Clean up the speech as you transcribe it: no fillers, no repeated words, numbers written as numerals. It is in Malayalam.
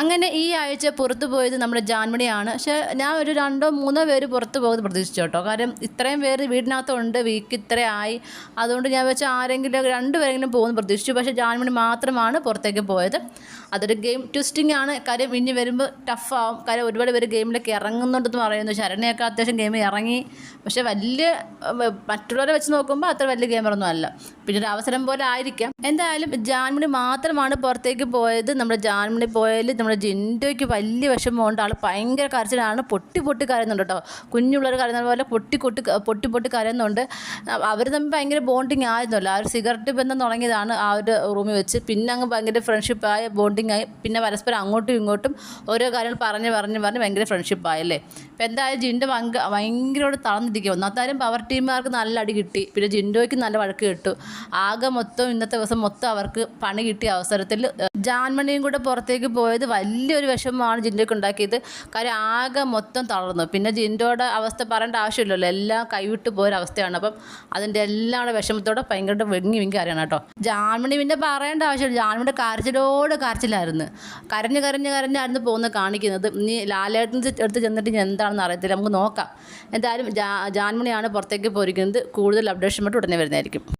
അങ്ങനെ ഈ ആഴ്ച പുറത്തു പോയത് നമ്മുടെ ജാൻമണിയാണ്. പക്ഷേ ഞാൻ ഒരു 2-3 പേര് പുറത്ത് പോകുന്നത് പ്രതീക്ഷിച്ചു കേട്ടോ. കാരണം ഇത്രയും പേര് വീടിനകത്തുണ്ട്, വീക്ക് ഇത്രയായി. അതുകൊണ്ട് ഞാൻ വെച്ചാൽ ആരെങ്കിലും 2 പേരെങ്കിലും പോകുമെന്ന് പ്രതീക്ഷിച്ചു. പക്ഷേ ജാൻമണി മാത്രമാണ് പുറത്തേക്ക് പോയത്. അതൊരു ഗെയിം ട്വിസ്റ്റിംഗ് ആണ്. കാര്യം ഇനി വരുമ്പോൾ ടഫാവും. കാര്യം ഒരുപാട് പേര് ഗെയിമിലേക്ക് ഇറങ്ങുന്നുണ്ടെന്ന് പറയുന്നു. ശരണ്യൊക്കെ അത്യാവശ്യം ഗെയിമിൽ ഇറങ്ങി. പക്ഷേ വലിയ മറ്റുള്ളവരെ വെച്ച് നോക്കുമ്പോൾ അത്ര വലിയ ഗെയിമറൊന്നും അല്ല. പിന്നെ ഒരു അവസരം പോലെ ആയിരിക്കാം. എന്തായാലും ജാൻമണി മാത്രമാണ് പുറത്തേക്ക് പോയത്. നമ്മുടെ ജാൻമണി പോയാൽ നമ്മുടെ ജിൻഡോയ്ക്ക് വലിയ വിഷമമുണ്ട്. ആൾ ഭയങ്കര കരച്ചിലാണ്. പൊട്ടി കരയുന്നുണ്ട് കേട്ടോ. കുഞ്ഞുള്ളവർ കരയുന്ന പോലെ പൊട്ടി കരയുന്നുണ്ട്. അവർ തമ്മിൽ ഭയങ്കര ബോണ്ടിങ് ആയിരുന്നല്ലോ. ആ ഒരു സിഗരറ്റ് ബന്ധം തുടങ്ങിയതാണ് ആ ഒരു റൂമിൽ വെച്ച്. പിന്നെ അങ്ങ് ഭയങ്കര ഫ്രണ്ട്ഷിപ്പായ ബോണ്ടിങ് ആയി. പിന്നെ പരസ്പരം അങ്ങോട്ടും ഇങ്ങോട്ടും ഓരോ കാര്യങ്ങൾ പറഞ്ഞ് ഭയങ്കര ഫ്രണ്ട്ഷിപ്പായല്ലേ. ഇപ്പം എന്തായാലും ജിൻഡോ ഭയങ്കരമായിട്ട് തളർന്നിരിക്കുക. ഒന്നാമത്താലും പവർ ടീമുകാർക്ക് നല്ല അടി കിട്ടി. പിന്നെ ജിൻഡോയ്ക്ക് നല്ല വഴക്ക് കിട്ടും. ആകെ മൊത്തം ഇന്നത്തെ ദിവസം മൊത്തം അവർക്ക് പണി കിട്ടിയ അവസരത്തിൽ ജാൻമണിയും കൂടെ പുറത്തേക്ക് പോയത് വലിയൊരു വിഷമമാണ് ജിൻഡോയ്ക്ക് ഉണ്ടാക്കിയത്. കാര്യം ആകെ മൊത്തം തളർന്നു. പിന്നെ ജിൻഡോയുടെ അവസ്ഥ പറയേണ്ട ആവശ്യമില്ലല്ലോ. എല്ലാം കൈവിട്ട് പോയൊരവസ്ഥയാണ്. അപ്പം അതിൻ്റെ എല്ലാവരുടെ വിഷമത്തോടെ ഭയങ്കരമായിട്ട് വെങ്ങി അറിയണം കേട്ടോ. ജാൻമണി പിന്നെ പറയേണ്ട ആവശ്യമില്ല. ജാൻമണിയുടെ കരച്ചിലായിരുന്നു. കരഞ്ഞായിരുന്നു പോകുന്നത് കാണിക്കുന്നത്. ഇനി ലാലേട്ടൻ്റെ അടുത്ത് ചെന്നിട്ട് ഇനി എന്താണെന്ന് അറിയത്തില്ല. നമുക്ക് നോക്കാം. എന്തായാലും ജാൻമണിയാണ് പുറത്തേക്ക് പോയിരിക്കുന്നത്. കൂടുതൽ അപ്ഡേഷൻ ഉടനെ വരുന്നതായിരിക്കും.